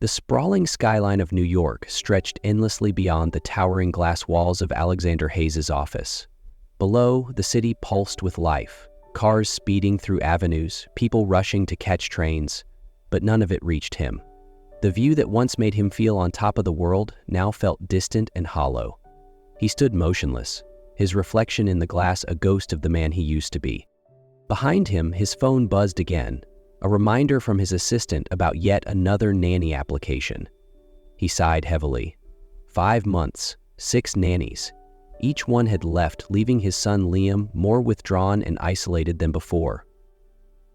The sprawling skyline of New York stretched endlessly beyond the towering glass walls of Alexander Hayes's office. Below, the city pulsed with life, cars speeding through avenues, people rushing to catch trains, but none of it reached him. The view that once made him feel on top of the world now felt distant and hollow. He stood motionless, his reflection in the glass a ghost of the man he used to be. Behind him, his phone buzzed again, a reminder from his assistant about yet another nanny application. He sighed heavily. 5 months, 6 nannies. Each one had left, leaving his son Liam more withdrawn and isolated than before.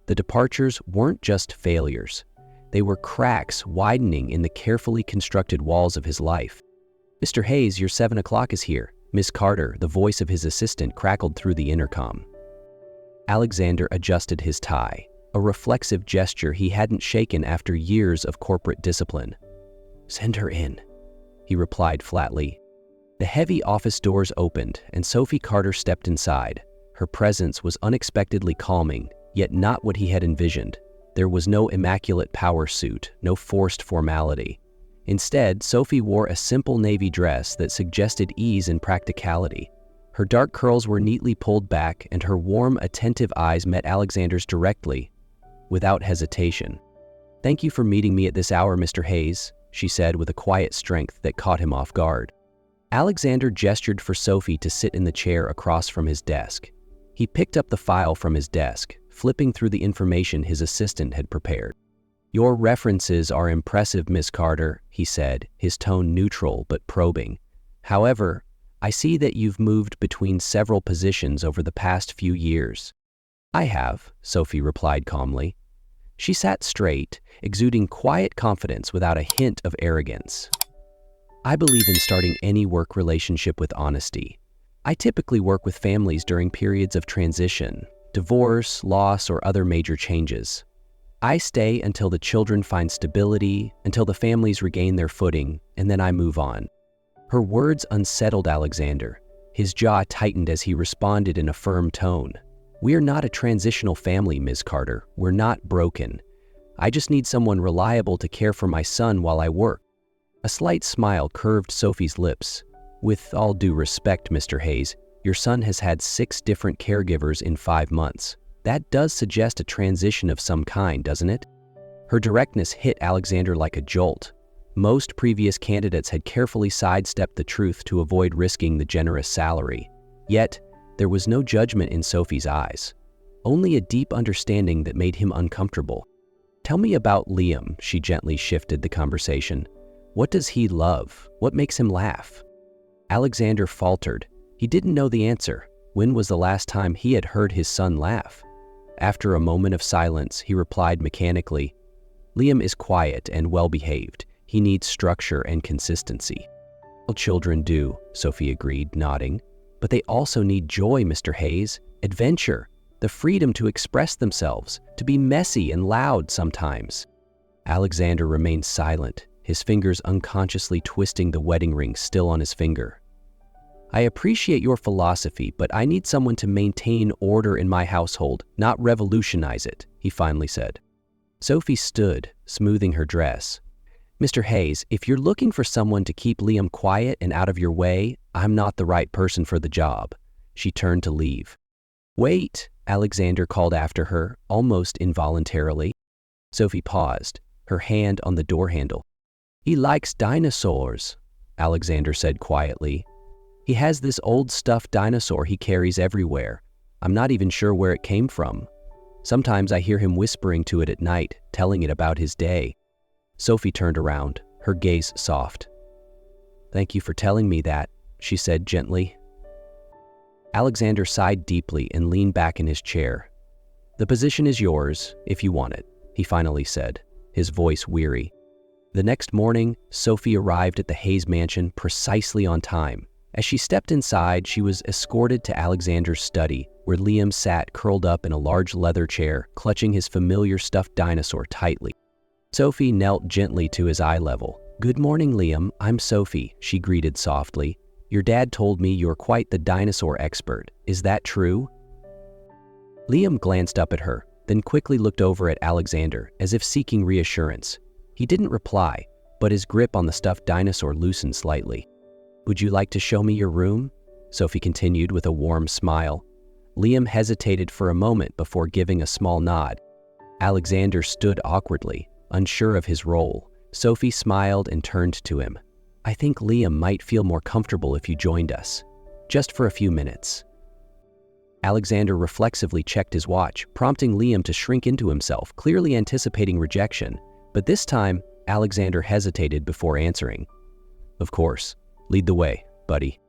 The departures weren't just failures. They were cracks widening in the carefully constructed walls of his life. "Mr. Hayes, your 7 o'clock is here." Miss Carter, the voice of his assistant, crackled through the intercom. Alexander adjusted his tie, a reflexive gesture he hadn't shaken after years of corporate discipline. "Send her in," he replied flatly. The heavy office doors opened, and Sophie Carter stepped inside. Her presence was unexpectedly calming, yet not what he had envisioned. There was no immaculate power suit, no forced formality. Instead, Sophie wore a simple navy dress that suggested ease and practicality. Her dark curls were neatly pulled back, and her warm, attentive eyes met Alexander's directly, without hesitation. "Thank you for meeting me at this hour, Mr. Hayes," she said with a quiet strength that caught him off guard. Alexander gestured for Sophie to sit in the chair across from his desk. He picked up the file from his desk, flipping through the information his assistant had prepared. "Your references are impressive, Miss Carter," he said, his tone neutral but probing. "However, I see that you've moved between several positions over the past few years." "I have," Sophie replied calmly. She sat straight, exuding quiet confidence without a hint of arrogance. "I believe in starting any work relationship with honesty. I typically work with families during periods of transition, divorce, loss, or other major changes. I stay until the children find stability, until the families regain their footing, and then I move on." Her words unsettled Alexander. His jaw tightened as he responded in a firm tone. "We're not a transitional family, Ms. Carter. We're not broken. I just need someone reliable to care for my son while I work." A slight smile curved Sophie's lips. "With all due respect, Mr. Hayes, your son has had 6 different caregivers in 5 months. That does suggest a transition of some kind, doesn't it?" Her directness hit Alexander like a jolt. Most previous candidates had carefully sidestepped the truth to avoid risking the generous salary. Yet, there was no judgment in Sophie's eyes, only a deep understanding that made him uncomfortable. "Tell me about Liam," she gently shifted the conversation. "What does he love? What makes him laugh?" Alexander faltered. He didn't know the answer. When was the last time he had heard his son laugh? After a moment of silence, he replied mechanically, "Liam is quiet and well-behaved. He needs structure and consistency." "All children do," Sophie agreed, nodding. "But they also need joy, Mr. Hayes, adventure, the freedom to express themselves, to be messy and loud sometimes." Alexander remained silent, his fingers unconsciously twisting the wedding ring still on his finger. "I appreciate your philosophy, but I need someone to maintain order in my household, not revolutionize it," he finally said. Sophie stood, smoothing her dress. "Mr. Hayes, if you're looking for someone to keep Liam quiet and out of your way, I'm not the right person for the job." She turned to leave. "Wait," Alexander called after her, almost involuntarily. Sophie paused, her hand on the door handle. "He likes dinosaurs," Alexander said quietly. "He has this old stuffed dinosaur he carries everywhere. I'm not even sure where it came from. Sometimes I hear him whispering to it at night, telling it about his day." Sophie turned around, her gaze soft. "Thank you for telling me that," she said gently. Alexander sighed deeply and leaned back in his chair. "The position is yours, if you want it," he finally said, his voice weary. The next morning, Sophie arrived at the Hayes mansion precisely on time. As she stepped inside, she was escorted to Alexander's study, where Liam sat curled up in a large leather chair, clutching his familiar stuffed dinosaur tightly. Sophie knelt gently to his eye level. "Good morning, Liam. I'm Sophie," she greeted softly. "Your dad told me you're quite the dinosaur expert. Is that true?" Liam glanced up at her, then quickly looked over at Alexander, as if seeking reassurance. He didn't reply, but his grip on the stuffed dinosaur loosened slightly. "Would you like to show me your room?" Sophie continued with a warm smile. Liam hesitated for a moment before giving a small nod. Alexander stood awkwardly, unsure of his role. Sophie smiled and turned to him. "I think Liam might feel more comfortable if you joined us, just for a few minutes." Alexander reflexively checked his watch, prompting Liam to shrink into himself, clearly anticipating rejection. But this time, Alexander hesitated before answering. "Of course. Lead the way, buddy."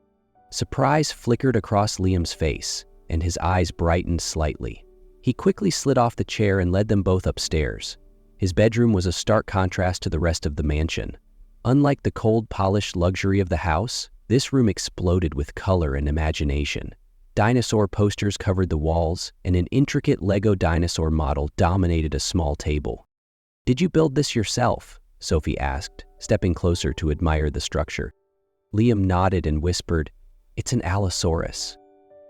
Surprise flickered across Liam's face, and his eyes brightened slightly. He quickly slid off the chair and led them both upstairs. His bedroom was a stark contrast to the rest of the mansion. Unlike the cold, polished luxury of the house, this room exploded with color and imagination. Dinosaur posters covered the walls, and an intricate Lego dinosaur model dominated a small table. "Did you build this yourself?" Sophie asked, stepping closer to admire the structure. Liam nodded and whispered, "It's an Allosaurus."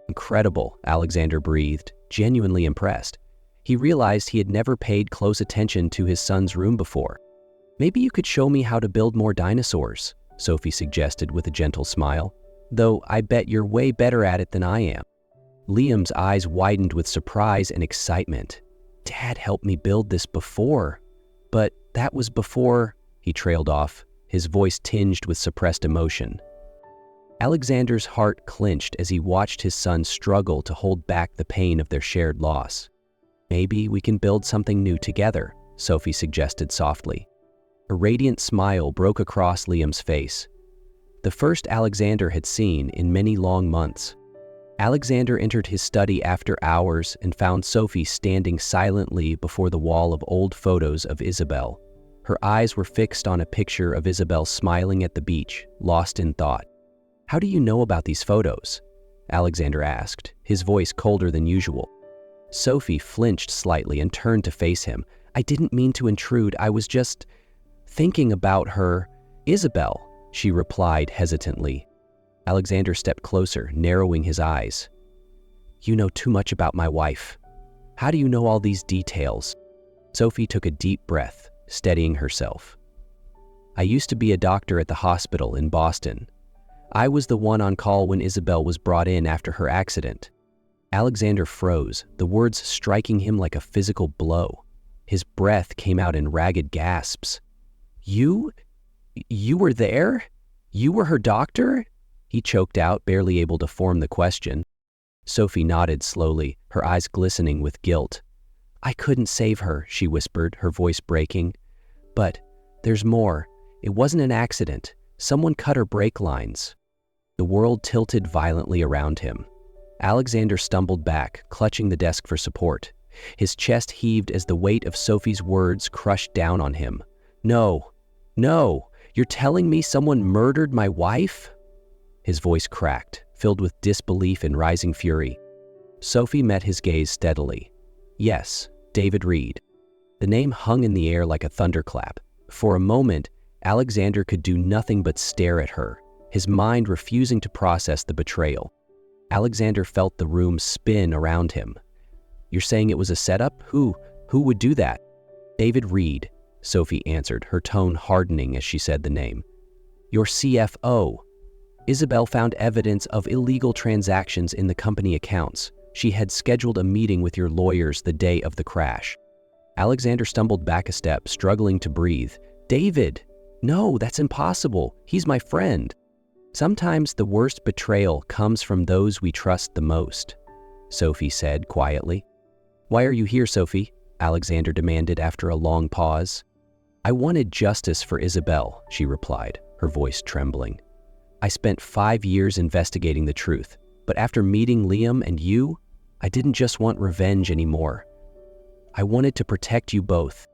"Incredible," Alexander breathed, genuinely impressed. He realized he had never paid close attention to his son's room before. "Maybe you could show me how to build more dinosaurs," Sophie suggested with a gentle smile. "Though I bet you're way better at it than I am." Liam's eyes widened with surprise and excitement. "Dad helped me build this before, but that was before," he trailed off, his voice tinged with suppressed emotion. Alexander's heart clenched as he watched his son struggle to hold back the pain of their shared loss. "Maybe we can build something new together," Sophie suggested softly. A radiant smile broke across Liam's face, the first Alexander had seen in many long months. Alexander entered his study after hours and found Sophie standing silently before the wall of old photos of Isabelle. Her eyes were fixed on a picture of Isabelle smiling at the beach, lost in thought. "How do you know about these photos?" Alexander asked, his voice colder than usual. Sophie flinched slightly and turned to face him. "I didn't mean to intrude. I was just thinking about her, Isabelle," she replied hesitantly. Alexander stepped closer, narrowing his eyes. "You know too much about my wife. How do you know all these details?" Sophie took a deep breath, steadying herself. "I used to be a doctor at the hospital in Boston. I was the one on call when Isabelle was brought in after her accident." Alexander froze, the words striking him like a physical blow. His breath came out in ragged gasps. You were there? You were her doctor?" He choked out, barely able to form the question. Sophie nodded slowly, her eyes glistening with guilt. "I couldn't save her," she whispered, her voice breaking. "But there's more. It wasn't an accident. Someone cut her brake lines." The world tilted violently around him. Alexander stumbled back, clutching the desk for support. His chest heaved as the weight of Sophie's words crushed down on him. No, you're telling me someone murdered my wife?" His voice cracked, filled with disbelief and rising fury. Sophie met his gaze steadily. "Yes, David Reed." The name hung in the air like a thunderclap. For a moment, Alexander could do nothing but stare at her, his mind refusing to process the betrayal. Alexander felt the room spin around him. "You're saying it was a setup? Who would do that?" "David Reed," Sophie answered, her tone hardening as she said the name. "Your CFO. Isabelle found evidence of illegal transactions in the company accounts. She had scheduled a meeting with your lawyers the day of the crash." Alexander stumbled back a step, struggling to breathe. "David! No, that's impossible. He's my friend." "Sometimes the worst betrayal comes from those we trust the most," Sophie said quietly. "Why are you here, Sophie?" Alexander demanded after a long pause. "I wanted justice for Isabelle," she replied, her voice trembling. "I spent 5 years investigating the truth, but after meeting Liam and you, I didn't just want revenge anymore. I wanted to protect you both."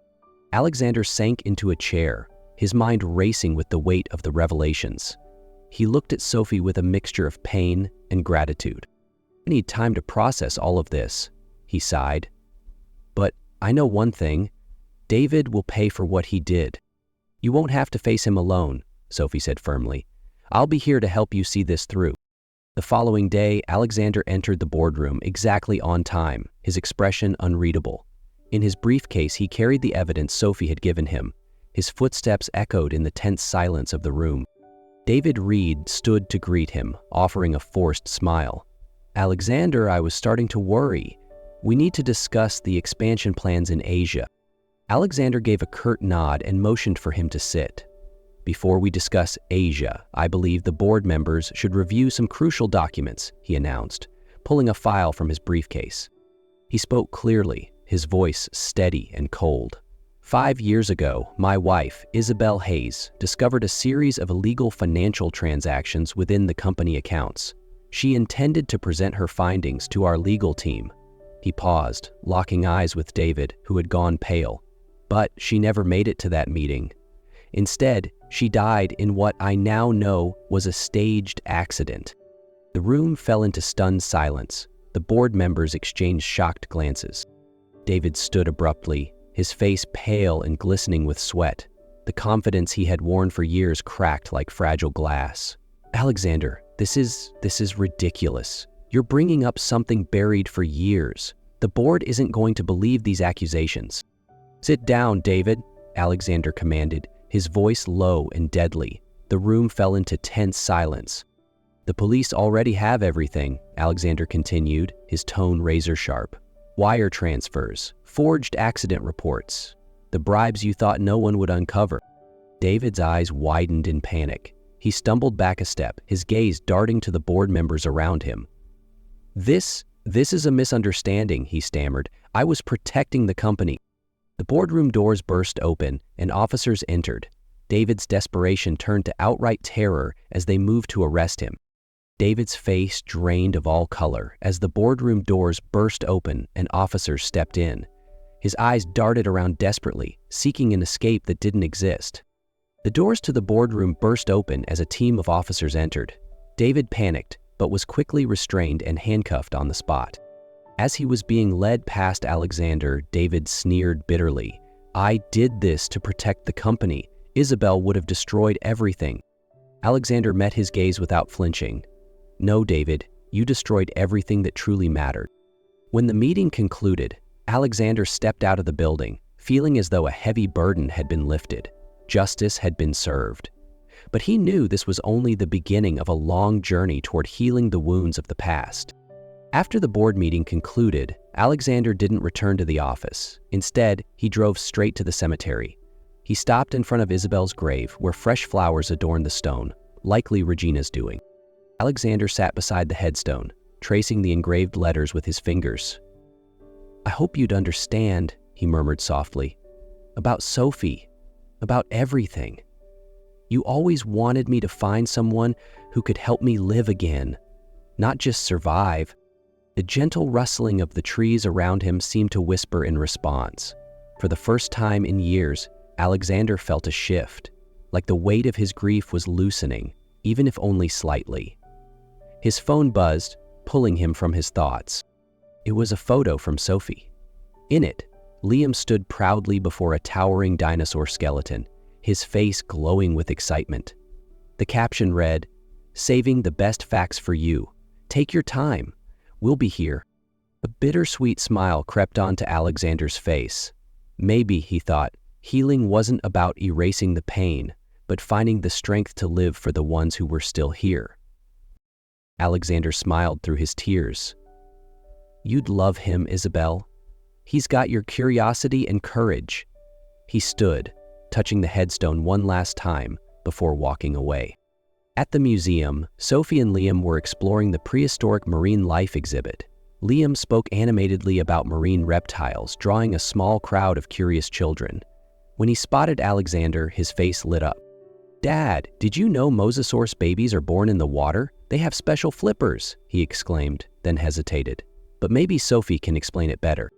Alexander sank into a chair, his mind racing with the weight of the revelations. He looked at Sophie with a mixture of pain and gratitude. "I need time to process all of this," he sighed. "But I know one thing. David will pay for what he did." "You won't have to face him alone," Sophie said firmly. "I'll be here to help you see this through." The following day, Alexander entered the boardroom exactly on time, his expression unreadable. In his briefcase, he carried the evidence Sophie had given him. His footsteps echoed in the tense silence of the room. David Reed stood to greet him, offering a forced smile. "Alexander, I was starting to worry. We need to discuss the expansion plans in Asia." Alexander gave a curt nod and motioned for him to sit. "Before we discuss Asia, I believe the board members should review some crucial documents," he announced, pulling a file from his briefcase. He spoke clearly, his voice steady and cold. 5 years ago, my wife, Isabelle Hayes, discovered a series of illegal financial transactions within the company accounts. She intended to present her findings to our legal team. He paused, locking eyes with David, who had gone pale. But she never made it to that meeting. Instead, she died in what I now know was a staged accident. The room fell into stunned silence. The board members exchanged shocked glances. David stood abruptly, his face pale and glistening with sweat. The confidence he had worn for years cracked like fragile glass. "Alexander, this is ridiculous. You're bringing up something buried for years. The board isn't going to believe these accusations." "Sit down, David," Alexander commanded, his voice low and deadly. The room fell into tense silence. "The police already have everything," Alexander continued, his tone razor-sharp. "Wire transfers, forged accident reports, the bribes you thought no one would uncover." David's eyes widened in panic. He stumbled back a step, his gaze darting to the board members around him. This is a misunderstanding," he stammered. "I was protecting the company." The boardroom doors burst open, and officers entered. David's desperation turned to outright terror as they moved to arrest him. David's face drained of all color as the boardroom doors burst open and officers stepped in. His eyes darted around desperately, seeking an escape that didn't exist. The doors to the boardroom burst open as a team of officers entered. David panicked, but was quickly restrained and handcuffed on the spot. As he was being led past Alexander, David sneered bitterly. "I did this to protect the company. Isabelle would have destroyed everything." Alexander met his gaze without flinching. "No, David, you destroyed everything that truly mattered." When the meeting concluded, Alexander stepped out of the building, feeling as though a heavy burden had been lifted. Justice had been served. But he knew this was only the beginning of a long journey toward healing the wounds of the past. After the board meeting concluded, Alexander didn't return to the office. Instead, he drove straight to the cemetery. He stopped in front of Isabelle's grave, where fresh flowers adorned the stone, likely Regina's doing. Alexander sat beside the headstone, tracing the engraved letters with his fingers. "I hope you'd understand," he murmured softly, "about Sophie, about everything. You always wanted me to find someone who could help me live again, not just survive." The gentle rustling of the trees around him seemed to whisper in response. For the first time in years, Alexander felt a shift, like the weight of his grief was loosening, even if only slightly. His phone buzzed, pulling him from his thoughts. It was a photo from Sophie. In it, Liam stood proudly before a towering dinosaur skeleton, his face glowing with excitement. The caption read, "Saving the best facts for you. Take your time. We'll be here." A bittersweet smile crept onto Alexander's face. Maybe, he thought, healing wasn't about erasing the pain, but finding the strength to live for the ones who were still here. Alexander smiled through his tears. "You'd love him, Isabelle. He's got your curiosity and courage." He stood, touching the headstone one last time before walking away. At the museum, Sophie and Liam were exploring the prehistoric marine life exhibit. Liam spoke animatedly about marine reptiles, drawing a small crowd of curious children. When he spotted Alexander, his face lit up. "Dad, did you know mosasaurus babies are born in the water? They have special flippers," he exclaimed, then hesitated. "But maybe Sophie can explain it better."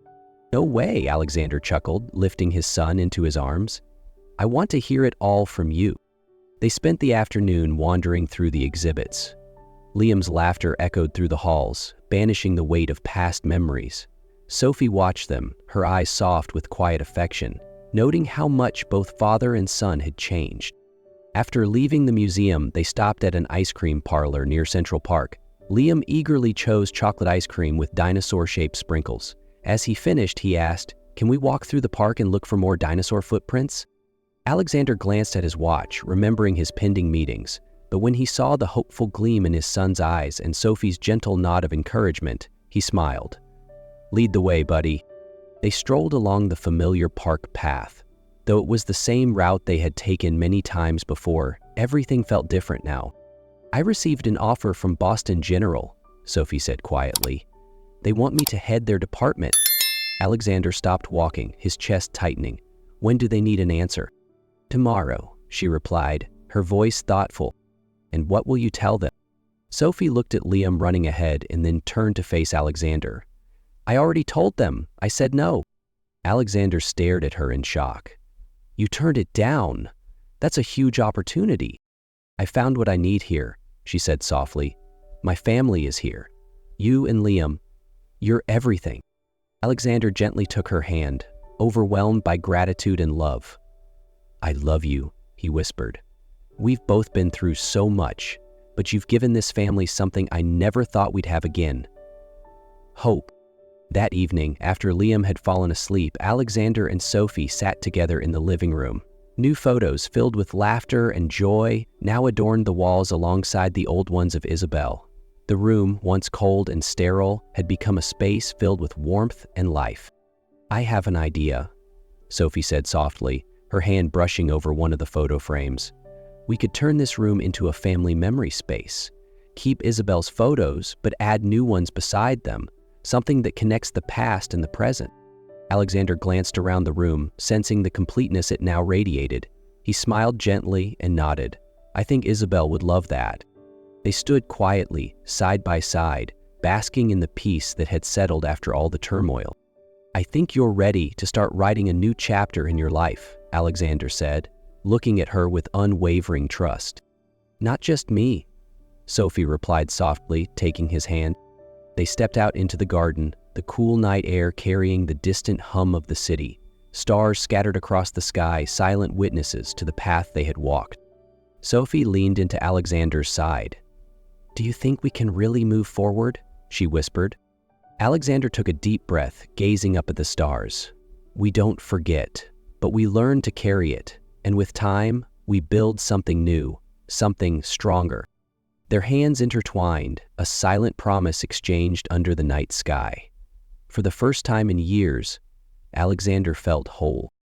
"No way," Alexander chuckled, lifting his son into his arms. "I want to hear it all from you." They spent the afternoon wandering through the exhibits. Liam's laughter echoed through the halls, banishing the weight of past memories. Sophie watched them, her eyes soft with quiet affection, noting how much both father and son had changed. After leaving the museum, they stopped at an ice cream parlor near Central Park. Liam eagerly chose chocolate ice cream with dinosaur-shaped sprinkles. As he finished, he asked, "Can we walk through the park and look for more dinosaur footprints?" Alexander glanced at his watch, remembering his pending meetings, but when he saw the hopeful gleam in his son's eyes and Sophie's gentle nod of encouragement, he smiled. "Lead the way, buddy." They strolled along the familiar park path. Though it was the same route they had taken many times before, everything felt different now. "I received an offer from Boston General," Sophie said quietly. "They want me to head their department." Alexander stopped walking, his chest tightening. "When do they need an answer?" "Tomorrow," she replied, her voice thoughtful. "And what will you tell them?" Sophie looked at Liam running ahead and then turned to face Alexander. "I already told them. I said no." Alexander stared at her in shock. "You turned it down. That's a huge opportunity." "I found what I need here," she said softly. "My family is here. You and Liam. You're everything." Alexander gently took her hand, overwhelmed by gratitude and love. "I love you," he whispered. "We've both been through so much, but you've given this family something I never thought we'd have again. Hope." That evening, after Liam had fallen asleep, Alexander and Sophie sat together in the living room. New photos filled with laughter and joy now adorned the walls alongside the old ones of Isabelle. The room, once cold and sterile, had become a space filled with warmth and life. "I have an idea," Sophie said softly, her hand brushing over one of the photo frames. "We could turn this room into a family memory space. Keep Isabelle's photos, but add new ones beside them, something that connects the past and the present." Alexander glanced around the room, sensing the completeness it now radiated. He smiled gently and nodded. "I think Isabelle would love that." They stood quietly, side by side, basking in the peace that had settled after all the turmoil. "I think you're ready to start writing a new chapter in your life," Alexander said, looking at her with unwavering trust. "Not just me," Sophie replied softly, taking his hand. They stepped out into the garden, the cool night air carrying the distant hum of the city. Stars scattered across the sky, silent witnesses to the path they had walked. Sophie leaned into Alexander's side. "Do you think we can really move forward?" she whispered. Alexander took a deep breath, gazing up at the stars. "We don't forget, but we learn to carry it, and with time, we build something new, something stronger." Their hands intertwined, a silent promise exchanged under the night sky. For the first time in years, Alexander felt whole.